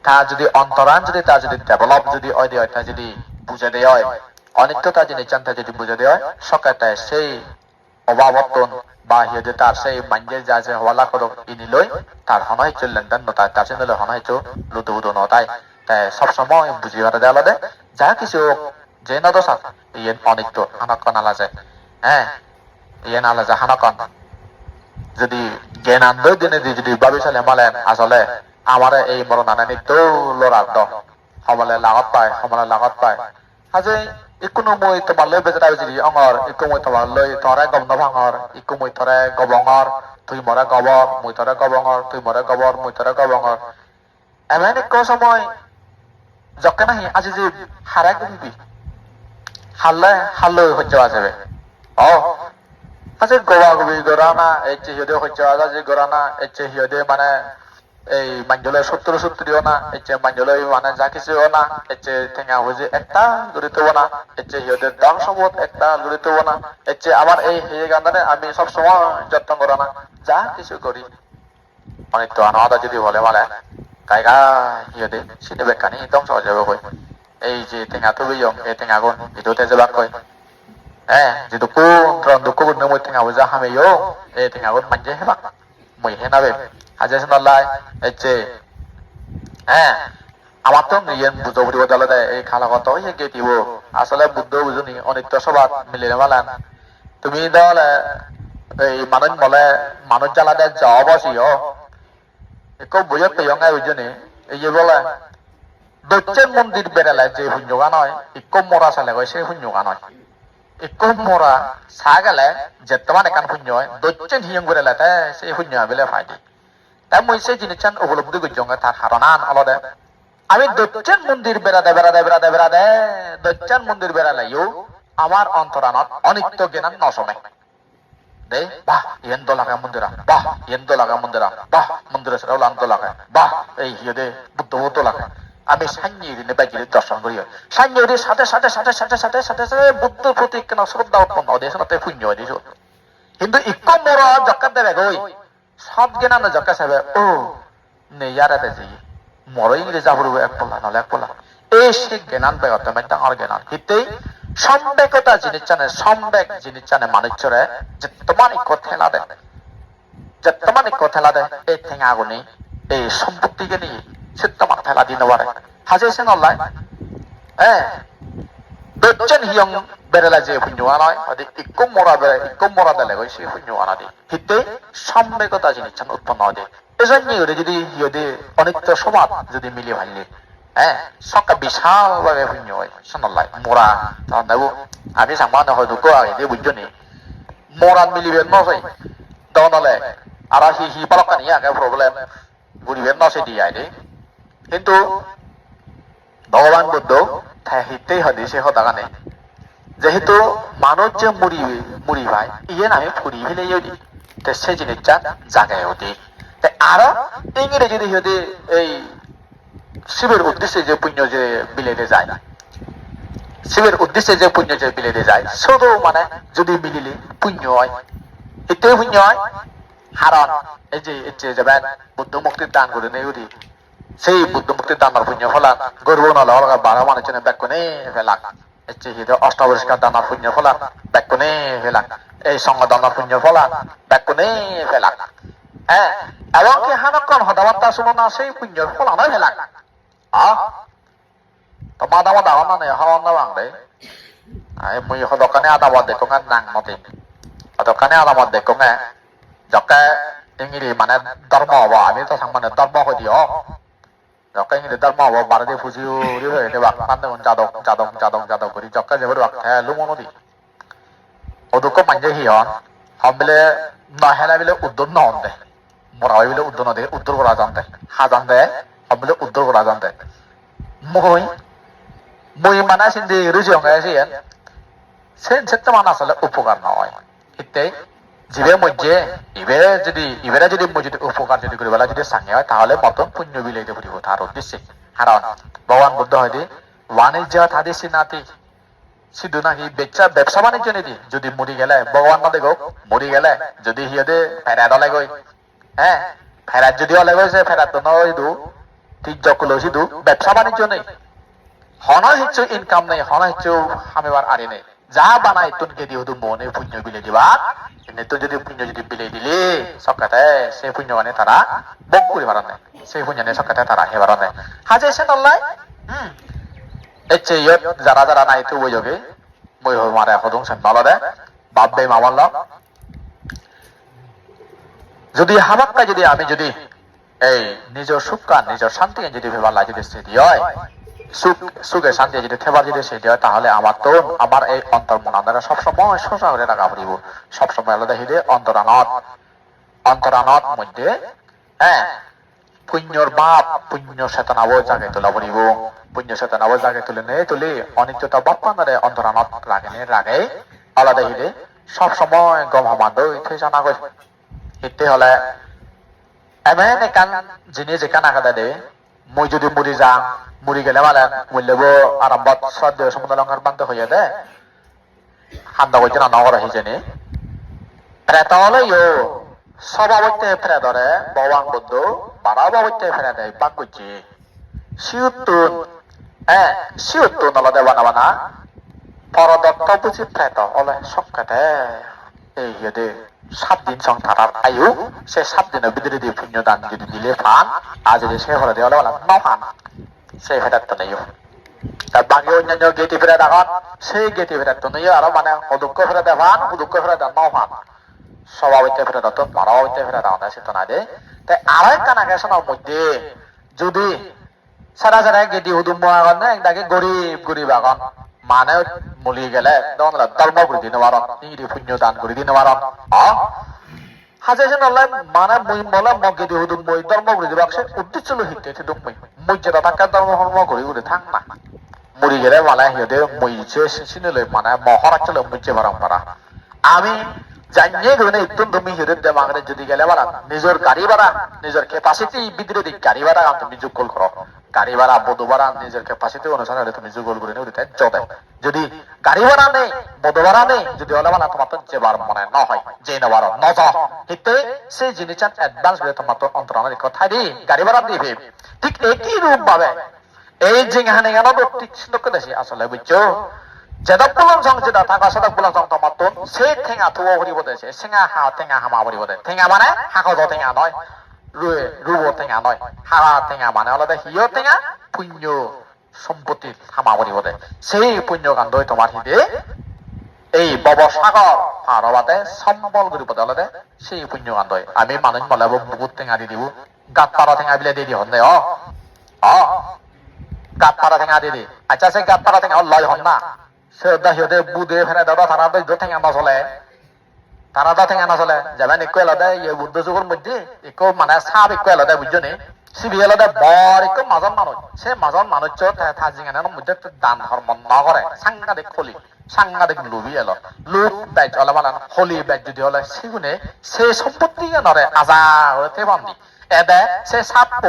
তা যদি অন্তরান যদি তা যদি ডেভেলপ যদি হয় দেয় তা যদি বুঝে দেয় হয় অনিত্যতা জিনিস চান তা যদি বুঝে দেয় হয় সকালে সেই অভাবতন বা হিয়ে তার সেই মাঞ্জের যা যে হওয়ালা করো ইনি লই তার হনাই চললেন দেন নতাই তার সঙ্গে হনাই চো লুতু বুধু নতাই তাই সবসময় বুঝি পারে দেওয়া দে যা কিছু যে নদশা ইয়ে অনিত্য হানকন আলাজে হ্যাঁ ইয়ে নালাজে হানকন যদি জ্ঞানান্দ দিনে যদি ভাবিসালে মালেন আসলে আমার এই মরণ আনে নিত্য লড়ার দ সমলে লাগত পায় আজি ইকুনো মই তোমার লই বেজরা যদি অঙর ইকু মই তোমার লই তরে গম নভাঙর ইকু মই তরে গবঙর তুই মরে গবর মই তরে গবঙর তুই মরে গবর মই তরে গবঙর এমন এক সময় যখন নাহি আজি যে হারা গুবি হাল্লে হচ্ছে যাবে ও আচ্ছা গোয়া গুবি গোরানা এই যে হিয়দে হচ্ছে যে গোরানা এই যে হিয়দে মানে এই মাঞ্জলে সত্তরিও না এই যে মাঞ্জলে মানে যা কিছুও না এই যে ঠেঙা হয়েছে একটা জড়িত না এই যে হিয়দের দাম সম্ভব একটা জড়িত না এই যে আবার এই হিয়ে গান্ধানে আমি সব সময় যত্ন করা না যা কিছু করি অনেক তো আনাদা যদি বলে মানে কাইগা হিয়দে সিনে বেকানি ধ্বংস হয়ে যাবে কই এই যে ঠেঙা তো বিয়ং এই ঠেঙা গুণ ভিতরতে যাবা কই হ্যাঁ যে দুঃখ গুণ মই ঠেঙা হয়ে হামেও এই ঠেঙা গুণ মানজে হেবা মই হেনাবে হাজার নল্লাই এচ্ছে হ্যাঁ আমার তো নিয়েন বুঝো বুঝিব দলে দেয় এই খালা কত হয়ে গে দিব আসলে বুদ্ধ বুঝুনি অনিত্য সবাদ মিলিয়ে মালান তুমি দলে এই মানুষ জ্বালা দেয় জব আসিও একো বুঝে পেয়ঙ্গা বুঝুনি এই যে বলে দৈত্যের মন্দির বেড়ালে যে শূন্যগা নয় একো মরা চালে গয় সেই শূন্যগা নয় একো মরা চা গেলে যেতমান একান শূন্য হয় দৈত্যের হিয়ং বেড়ালে সেই শূন্য বেলে ফাইদি তাই মই সেই জিনিসটান উপলব্ধি করছি তার হারনান অলদে আমি দৈত্যের মন্দির বেড়াদে দৈত্যের মন্দির বেড়ালাইও আমার অন্তরানত অনিত্য জ্ঞান নশমে দে বাহ ইয়েন তো লাগা মন্দিরা বাহ ইয়েন তো লাগা মন্দিরা বাহ মন্দিরে সেটাও লান্ত লাগে বাহ এই হিয়দে বুদ্ধ লাগে আমি সান্যিনে বাইরে দর্শন করি সান্যের সাথে বুদ্ধ প্রতি কেন শ্রদ্ধা উৎপন্ন হয়েছে সাথে শূন্য হয়ে দিয়েছ কিন্তু ইকো মোর জকাত দেবে গই সব জ্ঞান জকা সাবে ও নেয়ারে বেজি মর ইংরেজ আবরু এক পলা নলে এক পলা এই সে জ্ঞান বেগত মানে ডাঙর জ্ঞান হিতেই সম্বেকতা সম্বেক জিনিস জানে মানুষরে যে তোমার কথা দে এই ঠেঙা আগুনি এই সম্পত্তিকে নিয়ে সে তোমার ঠেলা দিতে পারে হাজেছে নল্লাই হ্যাঁ দৈত্যন হিয়ং বেড়েলা যে শূন্যা নয় ইকো মরা দেলে গই সেই শূন্যা দি হিতে সম্বেকতা জিনিস উৎপন্ন হয় এজন্য যদি হিয়দে অনিত্য সমাজ যদি মিলিয়ে ভাঙলে হ্যাঁ সবটা বিশাল ভাবে শূন্য হয় শোনালাই মরা তখন দেবো আমি সামান হয়তো গো আগে বুঝছো নি মরান মিলিবে নয় তখন হলে আর হি পালকানি আগে প্রবলেম বুড়িবে নয় দিয়ে আয় কিন্তু ভগবান বুদ্ধ হিতেই হদি সে হতাগানে যেহেতু মানুষ যে মুড়ি ভাই ইয়ে নামে ফুরি ফেলে ইয়ে সেই জিনিসটা জাগায় হতে আরো ইংরেজি যদি এই শিবের উদ্দেশ্যে যে পুণ্য যে বিলেতে যায় শিবের উদ্দেশ্যে যে পুণ্য যে বিলেতে যায় শুধু মানে যদি মিলিলে পুণ্য হয় এতেই পুণ্য হয় হারণ এই যে যাবেন বুদ্ধ মুক্তির দান করে নেই সেই বুদ্ধ মুক্তির দানার পুণ্য ফলান গর্ব নলে অলগা 12 মানুষ জন্য ব্যাক কোনে ফেলাক এচ্ছে হিদ অষ্টাবস্কার দানার পুণ্য ফলান ব্যাক কোনে ফেলাক এই সঙ্গ দানার পুণ্য ফলান ব্যাক কোনে ফেলাক হ্যাঁ এবং কি হানকন হদাবার্তা শুনো না সেই পুণ্যর ফলানো ফেলাক তো মাদামা দাওয়া না হাওয়ান না বাংলে মুই হদকানে আদাবাদ দেখো নাং মতে হদকানে আদাবাদ দেখো যকে ইংরি মানে ধর্ম হবো আমি তো মানে ধর্ম হই দিও যকে ইংরি ধর্ম হবো বারদে ফুজিও রি হয়ে দেবা কান্দে যাদব করি যকে যেবর বাক লুমনো দি ওদুক মানজে হিয়ন হমলে নহেলা বিলে উদ্যোগ নহন দে মরাই বিলে উদ্যোগ নদে উত্তর করা জানতে হাজান দে হমলে উত্তর করা জানতে মই মানে সিন্ধি রুজি হঙ্গে সিয়েন সেন সেতে মানে আসলে উপকার নয় হিতে জীবের মধ্যে ইবেরা যদি মসজিদ উপকার যদি করে বেলা যদি সাঙ্গে হয় তাহলে মতন পুণ্য বিলাইতে পারিব তার উদ্দেশ্যে কারণ ভগবান বুদ্ধ হয়তো বাণিজ্য থাদিসি নাতি শুধু নাকি ব্যবসা বাণিজ্য নিদি যদি মরি গেলে ভগবান না দেখো মরি গেলে যদি হিয়দে ফেরাত হলে গই হ্যাঁ ফেরাত যদি হলে গই সে ফেরাত নয় ঠিক যকুলো শুধু ব্যবসা বাণিজ্য নেই হন হিচ্ছু ইনকাম নেই হন হিচ্ছু হামিবার আরি নেই যা বানাই তুনকে দিয়ে হতো মনে পুণ্য বিলে দিবা তো যদি পুণ্য যদি বিলে দিলি সকাতে সেই পুণ্য মানে তারা বক করি পারা নাই সেই পুণ্য নিয়ে সকাতে তারা হে পারা নাই হাজে সে নল্লাই এচ্ছে ইয়ত যারা যারা নাই তো ওই যোগে বই হল মারে হদং সেন নলদে বাপবে মামাল যদি হামাক্কা যদি আমি যদি এই নিজের সুখ নিজের শান্তি যদি ভেবালা যদি সেটি হয় সুখে শান্তি যদি থেবার যদি সেটি হয় তাহলে আমার তো আমার এই অন্তর মন দ্বারা সবসময় শোষা করে রাখা পড়িব সবসময় আলাদা হিদে অন্তরানত মধ্যে হ্যাঁ পুণ্যর বাপ পুণ্য চেতনাবো জাগে তোলা পড়িব পুণ্য চেতনাবো জাগে তুলে নেই তুলি অনিত্যতা বাপ্পানারে অন্তরানত রাগে আলাদা হিদে সবসময় গম হমান দই জানা গই হিতে হলে এমন একান জিনিস একান আকাদা দে মই যদি মুড়ি যাং মুড়ি গেলে মানে মূল্যব আরম্ভত শ্রদ্ধেয় সমুদ্র লঙ্কার বান্ত হইয়া দে হান্দা করছে না নগর হিজেনি প্রেত হলে সভাবত্যে ফেরে ধরে ভগবান বুদ্ধ বারাবাবত্যে ফেরে দেয় বাক করছে শিউতুন শিউতুন আলাদা বানা পরদত্ত বুঝি প্রেত হলে সবকাতে এই ইয়েদে 7 দিন সং থাকার আয়ু সে 7 দিনের ভিতরে দিয়ে পুণ্য দান যদি দিলে ফান আর যদি সে হলে দেওয়া বলা ন ফান সেই ফেরাত তো নেই তার বাকি অন্যান্য গেটি ফেরা দেখুন সেই গেটি ফেরাত তো নেই আরো মানে অদক্ষ ফেরা দেখান অদক্ষ ফেরা দেন ন ফান স্বভাবতে ফেরা দত মারাবতে ফেরা দাও না সে তো না দে তাই আরো একটা নাগেশনের মধ্যে যদি সারা সারা গেটি হুদুম আগন না একদাকে গরিব আগন মানে মলি গেলে ধর্ম করে দিতে পারো নিরি পুণ্য দান করে দিতে পারো হাজার নল্লাই মানে মই মলা মগে দিয়ে হুদুম মই ধর্ম করে দিবা সে উদ্দেশ্য লো হিতে তুই মই মর্যাদা থাকার ধর্ম করে থাক না মরি গেলে মানে হিতে মই সিনে মানে মহারাষ্ট্র মজ্জে পরম্পরা আমি জানিয়ে গেলে একদম তুমি হিদের দেবাংরে যদি গেলে বলা নিজের গাড়ি ভাড়া নিজের ক্যাপাসিটি ভিতরে দিক গাড়ি ভাড়া তুমি যোগল করো গাড়ি ভাড়া বধ ভাড়া নিজের ক্যাপাসিটি অনুসারে তুমি যোগল করে নিও দিতে জবে যদি গাড়ি ভাড়া নেই বধ ভাড়া নেই যদি হলে বলা তোমার তো যেবার মনে না হয় যে নেবার নজ হিতে সেই জিনিস অ্যাডভান্স করে তোমার তো অন্তরানের কথা দি গাড়ি ভাড়া দিবে ঠিক একই রূপ ভাবে এই জিংহানে গেল ঠিক সুন্দর দেশে আসলে বুঝছো যেদক বুলাম সং যেটা থাকা সেদক বুলাম সং তোমার তো সে ঠেঙা থুয়া ভরিব দেছে সিঙা হা ঠেঙা হামা ভরিব দে ঠেঙা মানে হাকদ ঠেঙা নয় রুব ঠেঙা নয় হারা ঠেঙা মানে আলাদা হিয় ঠেঙা পুণ্য সম্পত্তি হামা ভরিব দে সেই পুণ্য কাণ্ড তোমার হিদে এই ববসাগর পারবাতে সম্বল করিব আলাদা সেই পুণ্য কাণ্ড আমি মানুষ বলাব বহুত ঠেঙা দি দিব গাত পারা ঠেঙা বিলে দি হন দে গাত পারা ঠেঙা দি দি আচ্ছা সে গাত পারা ঠেঙা লয় হন না সিহতে বুধে ফেনে দাদা তারা তো ঠেঙা না চলে তারা তো ঠেঙা না চলে যাবেন একটু এলাদা ইয়ে বুদ্ধ যুগের মধ্যে একটু মানে সাপ একটু এলাদা বুঝছো নি সিবি এলাদা বর একটু মাজন মানুষ সে মাজন মানুষ থাজিঙানের মধ্যে দান ধর্ম ন করে সাংঘাতিক খলি সাংঘাতিক লুবি এলো লোক ব্যাজ হলে মানে হলি ব্যাজ যদি হলে সেগুনে সে সম্পত্তি নরে আজা হতে বান্ধি এদে সে সাপ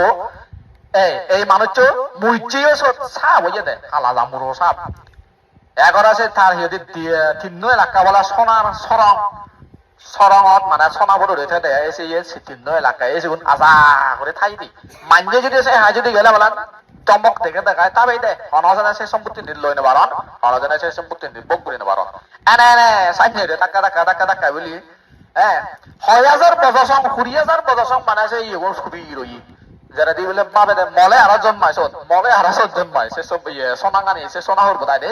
এই মানুষ মুইচিও সাপ হয়ে দে আলাদা মুরো সাপ এগর আছে তার হিয়দি তিন্ন এলাকা বলা সোনার সরঙত মানে সোনা বড় রেখে দেয় এসে তিন্ন এলাকা এসে আজা করে থাই দি মাঞ্জে যদি সে হাই যদি গেলে বলা চমক দেখে দেখায় তবেই দে অনজনে সেই সম্পত্তি লই নেবার অনজনে সেই সম্পত্তি বক করে নেবার এনে এনে সাইনে রে টাকা বলি ৬,০০০ বছর সং ২০,০০০ বছর সং মানে সেই ইয়ে খুবই রই যারা দি বলে বাবে মলে আরো জন্মায় মলে আরো জন্মায় সে সব সোনাঙ্গানি সে সোনা হল বোধ দে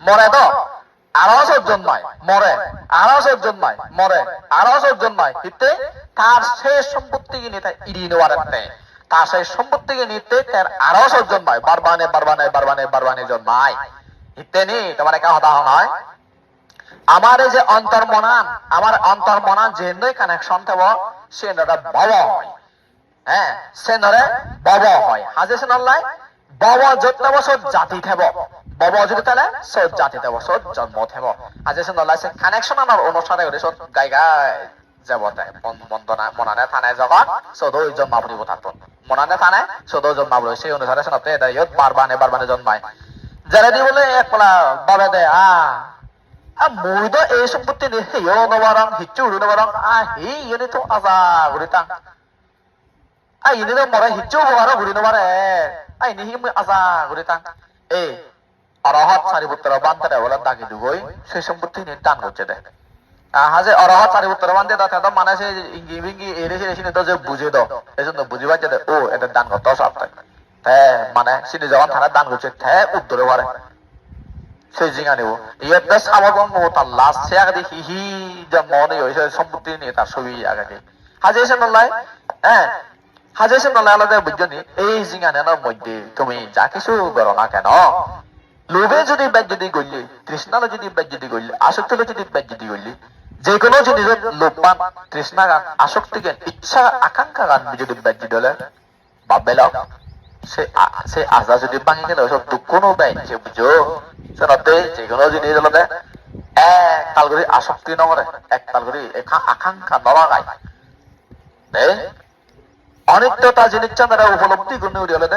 মরে তো আরো জন্মায় মরে আরো জন্মায় মরে আরো জন্মায় হিতে তার শেষ সম্পত্তি নিতে ইডি নেওয়ার তার সেই সম্পত্তিকে নিতে তার আরো জন্মায় বারবানে জন্মায় হিতে নি তোমার একা হতা নয় আমার এই যে অন্তর্মনান যে কানেকশন থাকব সে বব হয় সে নরে বব হয় হাজে সে নল্লাই বব যত বছর জাতি থাকব বব যদি তাহলে সব জাতি দেব সব জন্ম থেব আজি সে নলাইছে কানেকশন আমার অনুষ্ঠানে করে সব গায়গা যাব তাই বন্দনা মনানে থানায় যখন সদৌ জন্মা পড়িব থাকতো মনানে থানায় সদৌ জন্মা পড়িব সেই অনুসারে শোনাতে এটা ইয়ত বারবানে জন্মায় যারা দি বলে এক পলা বাবে দে মই তো এই সম্পত্তি নি হেয় নবারং হিচ্ছু উড়ি নবারং হি ইয়নি তো আজা উড়িতা ইনি তো মরে হিচ্ছু বহারো উড়ি নবারে ইনি হি মই আজা উড়িতা এই অরহত সারিপুত্র বান্তারে বলে দাগি দুগই সেই সম্পত্তি নিয়ে টান করছে দেখ হাজে অরহত সারিপুত্র বান্ধে তা তো মানে সে ইঙ্গি বিঙ্গি এরে সিনে তো যে বুঝে দাও এই জন্য বুঝিবার যে ও এটা দান করতে সব মানে সিনি যখন থানা দান করছে উত্তরে পারে সেই জিঙা নেব ইয়ে সাবগম তার লাস্ট সে আগে হি যে মনে হয়েছে সম্পত্তি নিয়ে তার ছবি আগে হাজে এসে নলাই হাজে এসে নলাই আলাদা বুঝনি এই জিঙা নেনার মধ্যে তুমি যা কিছু করো না কেন লোভে যদি বেজ্জতি করলি তৃষ্ণালে যদি বেজ্জতি করলি আসক্তিলে যদি বেজ্জতি করলি যে কোনো জিনিসের লোভ পান তৃষ্ণা গান আসক্তি জ্ঞান ইচ্ছা আকাঙ্ক্ষা গান যদি বেজ্জতি হলে ভাববে সে আজা যদি ভাঙি গেলে সব দুঃখ নো ব্যয় সে বুঝো সেনতে যে কোনো জিনিস হলে এক তাল করে আসক্তি নকরে এক তাল করে আকাঙ্ক্ষা নলাগায় অনিত্যতা জিনিস তারা উপলব্ধি করে উড়ে হলে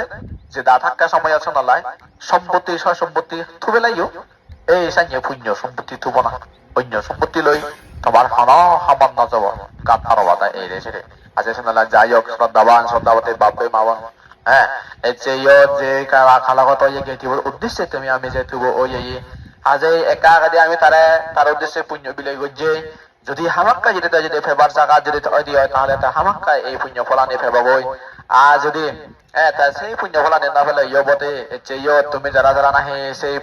যে দা থাকা সময় আছে নলায় সম্পত্তি সয় সম্পত্তি থুবে লাইও এই সাইয়ে পুণ্য সম্পত্তি থুব না পুণ্য সম্পত্তি লই তোমার হন সামান্য যাব গাতার বাধা এই রে সেরে আছে শোনালা যাই হোক শ্রদ্ধাবতী বাপে মাবন এই যে খালাগত ইয়ে গেটিবর উদ্দেশ্যে তুমি আমি যে থুব ওই আজ একা আগে আমি তার উদ্দেশ্যে পুণ্য বিলয় গজ্জে যদি হামাক্কা যদি ফেবার জায়গা যদি হয় তাহলে হামাক্কা এই পুণ্য ফলানি ফেবাবই আর যদি সেই পুণ্য ফলানি না ফেলে ইয়বতে তুমি যারা যারা নাহি সেই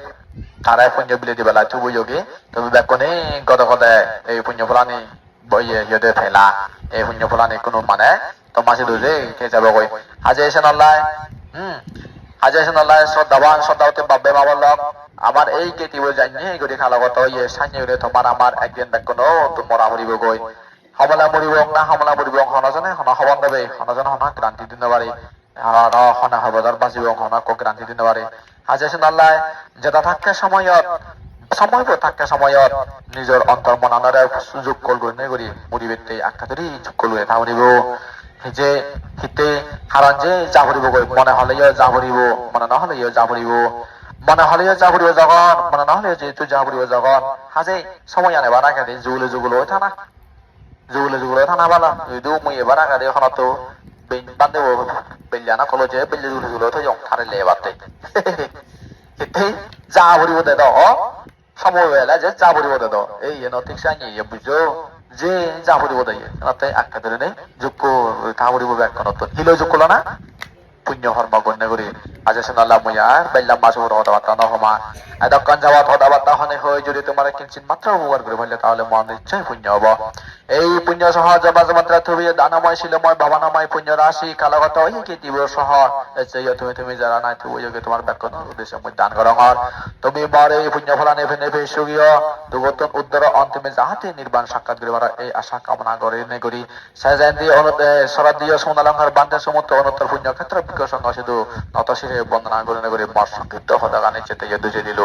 তারাই পুণ্য বিলে দিবেলা তুবু যোগী তুমি বেকনে গত গতে এই পুণ্য ফলানি বইয়ে ইয়দে ফেলা এই পুণ্য ফলানি কোনো মানে তোমাসি দুজে কে যাব কই হাজে এসে নল্লাই হাজে এসে নল্লাই শ্রদ্ধাবতী বাব্বে মাবল লক আমার এই কেটিব জানি গতি খালাগত ইয়ে সাইনে তোমার আমার একদিন বেকনো তোমরা মরিব গই সমলা মরিব না সমলা মরিব হনজনে হন হবন দেবে হনজন হন ক্রান্তি দিন বাড়ি হনা হবদার বাঁচিব হনা ক ক্রান্তি দিন বাড়ি হাজে এসে নল্লাই যেটা থাকে সময়ত থাকে সময়ত নিজৰ অন্তর মনানারে সুযোগ করব নে করি মরিবেতে আখ্যা ধরি যোগ করবে তা মরিব যে হিতে হারান যে যা ভরিব গই মনে হলেও যা ভরিব মনে না হলেও যা ভরিব মনে হলেও যা ভরিব জগন মনে না হলেও যেহেতু যা ভরিব জগন হাজে সময় আনে বানা কাটে যুগলে থানা থানা বালা যদিও মুই এবার আগে এখন তো বান্ধে বেলিয়ানা কলো যে বেলি জুলে তো জং থারে লে বাতে হিতে যা ভরিব দে দ সময় বেলা যে যা ভরিব দে দ এই ঠিক সাইয়ে বুঝো যে যা ভরিব দেয় তাতে আখ্যা ধরে নেই যোগ্য তা ভরিব ব্যাখ্যান হিলো যোগ করলো না পুণ্য হর্ম গণ্য করি আজ শোনাল্লাহ মুইয়া বেল্লাম মাসুর হতাবার্তা নহমা এতক্ষণ যাওয়া হতাবার্তা হনে হয়ে যদি তোমার কিঞ্চিত মাত্র উপকার করে ফেললে তাহলে মন নিশ্চয়ই পুণ্য হব এই পুণ্য সহ জবাজমাত্রা তুমি দানময় শিলময় ভাবনাময় পুণ্য রাশি কালাগত ওই কি তীব্র সহ তুমি যারা নাই তুমি তোমার ব্যাখ্যান উদ্দেশ্যে মই দান করা হর তুমি বার এই পুণ্য ফলা নেভে সুগীয় দুগতন উদ্ধার অন্তিমে যাহাতে নির্বাণ সাক্ষাৎ করিবার এই আশা কামনা করে নে করি সাজান্দি শরদীয় সোনালঙ্কার বান্ধে সমুদ্র অনন্তর পুণ্য ক্ষেত্র বিজ্ঞ সংঘ শুধু নত শিরে বন্দনা করে মর সংক্ষিপ্ত হতা গানে চেতে দুজে দিল